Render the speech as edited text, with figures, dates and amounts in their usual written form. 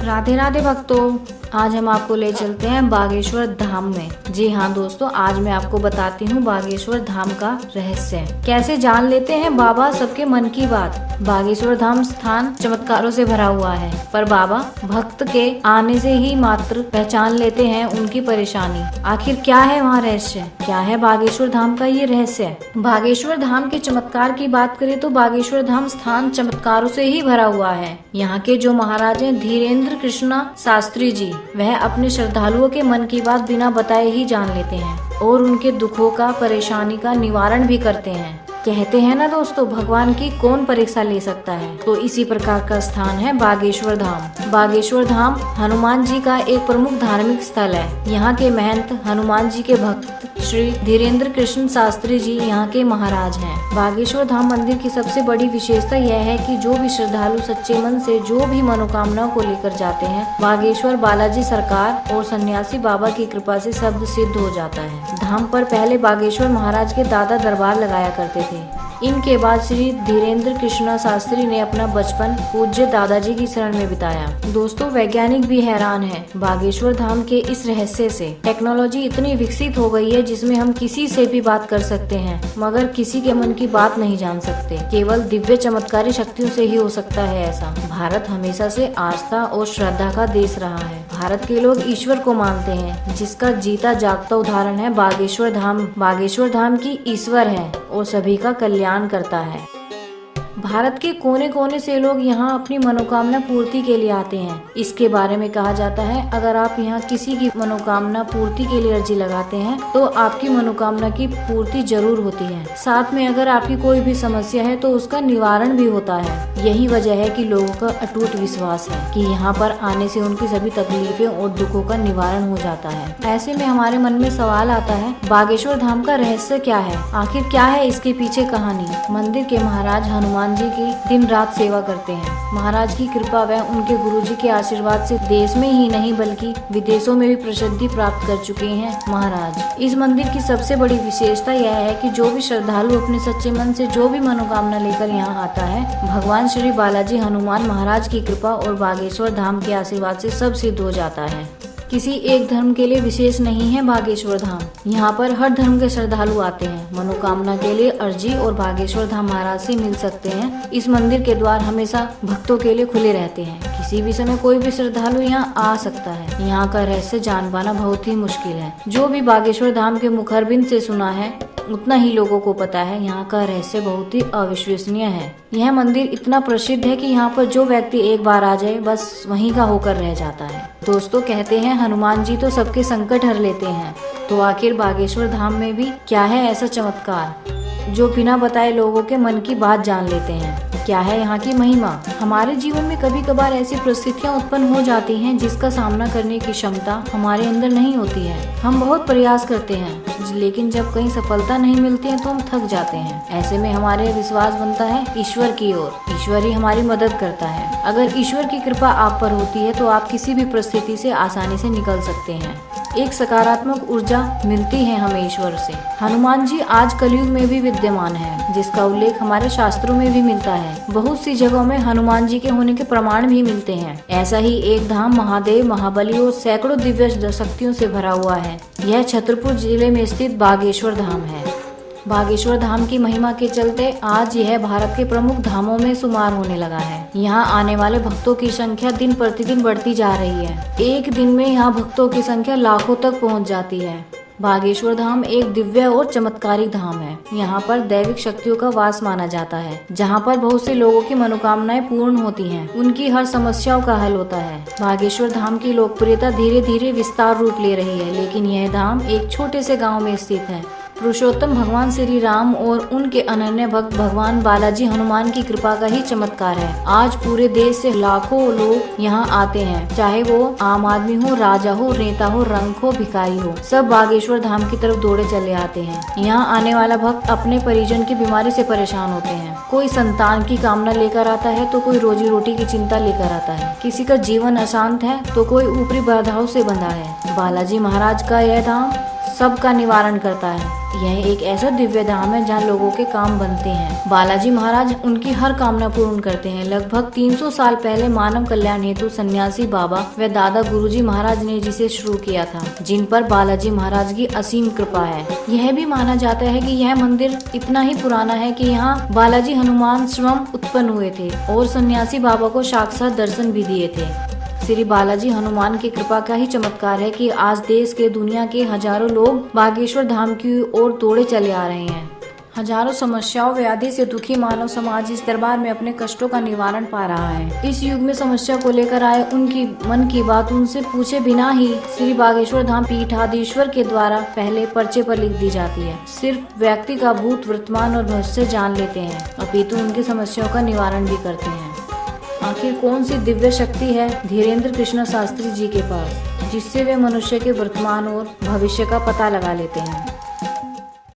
राधे राधे भक्तों, आज हम आपको ले चलते हैं बागेश्वर धाम में। जी हाँ दोस्तों, आज मैं आपको बताती हूँ बागेश्वर धाम का रहस्य। कैसे जान लेते हैं बाबा सबके मन की बात। बागेश्वर धाम स्थान चमत्कारों से भरा हुआ है, पर बाबा भक्त के आने से ही मात्र पहचान लेते हैं उनकी परेशानी। आखिर क्या है वहाँ रहस्य, क्या है बागेश्वर धाम का ये रहस्य। बागेश्वर धाम के चमत्कार की बात करें तो बागेश्वर धाम स्थान चमत्कारों से ही भरा हुआ है। यहाँ के जो महाराज हैं धीरेन्द्र कृष्ण शास्त्री जी, वह अपने श्रद्धालुओं के मन की बात बिना बताए ही जान लेते हैं और उनके दुखों का, परेशानी का निवारण भी करते हैं। कहते हैं ना दोस्तों, भगवान की कौन परीक्षा ले सकता है। तो इसी प्रकार का स्थान है बागेश्वर धाम। बागेश्वर धाम हनुमान जी का एक प्रमुख धार्मिक स्थल है। यहाँ के महंत हनुमान जी के भक्त श्री धीरेन्द्र कृष्ण शास्त्री जी यहाँ के महाराज हैं। बागेश्वर धाम मंदिर की सबसे बड़ी विशेषता यह है कि जो भी श्रद्धालु सच्चे मन से जो भी मनोकामनाओं को लेकर जाते हैं, बागेश्वर बालाजी सरकार और सन्यासी बाबा की कृपा से सब सिद्ध हो जाता है। धाम पर पहले बागेश्वर महाराज के दादा दरबार लगाया करते थे। इनके बाद श्री धीरेन्द्र कृष्ण शास्त्री ने अपना बचपन पूज्य दादाजी की शरण में बिताया। दोस्तों, वैज्ञानिक भी हैरान हैं बागेश्वर धाम के इस रहस्य से। टेक्नोलॉजी इतनी विकसित हो गई है जिसमें हम किसी से भी बात कर सकते हैं, मगर किसी के मन की बात नहीं जान सकते। केवल दिव्य चमत्कारी शक्तियों से ही हो सकता है ऐसा। भारत हमेशा से आस्था और श्रद्धा का देश रहा है। भारत के लोग ईश्वर को मानते हैं, जिसका जीता जागता उदाहरण है बागेश्वर धाम। बागेश्वर धाम की ईश्वर है और सभी का कल्याण करता है। भारत के कोने कोने से लोग यहाँ अपनी मनोकामना पूर्ति के लिए आते हैं। इसके बारे में कहा जाता है, अगर आप यहाँ किसी की मनोकामना पूर्ति के लिए अर्जी लगाते हैं तो आपकी मनोकामना की पूर्ति जरूर होती है। साथ में अगर आपकी कोई भी समस्या है तो उसका निवारण भी होता है। यही वजह है कि लोगों का अटूट विश्वास है कि यहाँ पर आने से उनकी सभी तकलीफें और दुखों का निवारण हो जाता है। ऐसे में हमारे मन में सवाल आता है, बागेश्वर धाम का रहस्य क्या है, आखिर क्या है इसके पीछे कहानी। मंदिर के महाराज हनुमान जी की दिन रात सेवा करते हैं। महाराज की कृपा व उनके गुरुजी के आशीर्वाद से देश में ही नहीं बल्कि विदेशों में भी प्रसिद्धि प्राप्त कर चुके हैं महाराज। इस मंदिर की सबसे बड़ी विशेषता यह है कि जो भी श्रद्धालु अपने सच्चे मन से जो भी मनोकामना लेकर यहाँ आता है, भगवान श्री बालाजी हनुमान महाराज की कृपा और बागेश्वर धाम के आशीर्वाद से सब सिद्ध हो जाता है। किसी एक धर्म के लिए विशेष नहीं है बागेश्वर धाम। यहाँ पर हर धर्म के श्रद्धालु आते हैं। मनोकामना के लिए अर्जी और बागेश्वर धाम महाराज से मिल सकते हैं। इस मंदिर के द्वार हमेशा भक्तों के लिए खुले रहते हैं। किसी भी समय कोई भी श्रद्धालु यहाँ आ सकता है। यहाँ का रहस्य जान पाना बहुत ही मुश्किल है। जो भी बागेश्वर धाम के मुखरबिंद से सुना है उतना ही लोगों को पता है। यहाँ का रहस्य बहुत ही अविश्वसनीय है। यह मंदिर इतना प्रसिद्ध है कि यहाँ पर जो व्यक्ति एक बार आ जाए बस वहीं का होकर रह जाता है। दोस्तों, कहते हैं हनुमान जी तो सबके संकट हर लेते हैं, तो आखिर बागेश्वर धाम में भी क्या है ऐसा चमत्कार जो बिना बताए लोगों के मन की बात जान लेते हैं। क्या है यहाँ की महिमा। हमारे जीवन में कभी कभार ऐसी परिस्थितियाँ उत्पन्न हो जाती हैं जिसका सामना करने की क्षमता हमारे अंदर नहीं होती है। हम बहुत प्रयास करते हैं, लेकिन जब कहीं सफलता नहीं मिलती है तो हम थक जाते हैं। ऐसे में हमारे विश्वास बनता है ईश्वर की ओर। ईश्वर ही हमारी मदद करता है। अगर ईश्वर की कृपा आप पर होती है तो आप किसी भी परिस्थिति से आसानी से निकल सकते हैं। एक सकारात्मक ऊर्जा मिलती है हमें ईश्वर से। हनुमान जी आज कलयुग में भी विद्यमान है, जिसका उल्लेख हमारे शास्त्रों में भी मिलता है। बहुत सी जगहों में हनुमान जी के होने के प्रमाण भी मिलते हैं। ऐसा ही एक धाम महादेव, महाबली और सैकड़ों दिव्य शक्तियों से भरा हुआ है। यह छतरपुर जिले में स्थित बागेश्वर धाम है। बागेश्वर धाम की महिमा के चलते आज यह भारत के प्रमुख धामों में शुमार होने लगा है। यहाँ आने वाले भक्तों की संख्या दिन प्रतिदिन बढ़ती जा रही है। एक दिन में यहाँ भक्तों की संख्या लाखों तक पहुँच जाती है। बागेश्वर धाम एक दिव्य और चमत्कारी धाम है। यहाँ पर दैविक शक्तियों का वास माना जाता है, जहाँ पर बहुत से लोगों की मनोकामनाएं पूर्ण होती हैं। उनकी हर समस्याओं का हल होता है। बागेश्वर धाम की लोकप्रियता धीरे धीरे विस्तार रूप ले रही है, लेकिन यह धाम एक छोटे से गाँव में स्थित है। पुरुषोत्तम भगवान श्री राम और उनके अनन्य भक्त भगवान बालाजी हनुमान की कृपा का ही चमत्कार है। आज पूरे देश से लाखों लोग यहाँ आते हैं, चाहे वो आम आदमी हो, राजा हो, नेता हो, रंक हो, भिखारी हो, सब बागेश्वर धाम की तरफ दौड़े चले आते हैं। यहाँ आने वाला भक्त अपने परिजन की बीमारी से परेशान होते हैं। कोई संतान की कामना लेकर आता है तो कोई रोजी रोटी की चिंता लेकर आता है। किसी का जीवन अशांत है तो कोई ऊपरी बाधाओं से बंधा है। बालाजी महाराज का यह धाम सबका निवारण करता है। यह एक ऐसा दिव्य धाम है जहाँ लोगों के काम बनते हैं। बालाजी महाराज उनकी हर कामना पूर्ण करते हैं। लगभग 300 साल पहले मानव कल्याण हेतु सन्यासी बाबा व दादा गुरुजी महाराज ने जिसे शुरू किया था, जिन पर बालाजी महाराज की असीम कृपा है। यह भी माना जाता है कि यह मंदिर इतना ही पुराना है कि यहाँ बालाजी हनुमान स्वयं उत्पन्न हुए थे और सन्यासी बाबा को साक्षात दर्शन भी दिए थे। श्री बालाजी हनुमान की कृपा का ही चमत्कार है कि आज देश के दुनिया के हजारों लोग बागेश्वर धाम की ओर दौड़े चले आ रहे हैं। हजारों समस्याओं व्याधि से दुखी मानव समाज इस दरबार में अपने कष्टों का निवारण पा रहा है। इस युग में समस्या को लेकर आए उनकी मन की बात उनसे पूछे बिना ही श्री बागेश्वर धाम पीठाधीश्वर के द्वारा पहले पर्चे पर लिख दी जाती है। सिर्फ व्यक्ति का भूत, वर्तमान और भविष्य जान लेते हैं, अपितु उनकी समस्याओं का निवारण भी करते हैं। आखिर कौन सी दिव्य शक्ति है धीरेन्द्र कृष्ण शास्त्री जी के पास, जिससे वे मनुष्य के वर्तमान और भविष्य का पता लगा लेते हैं।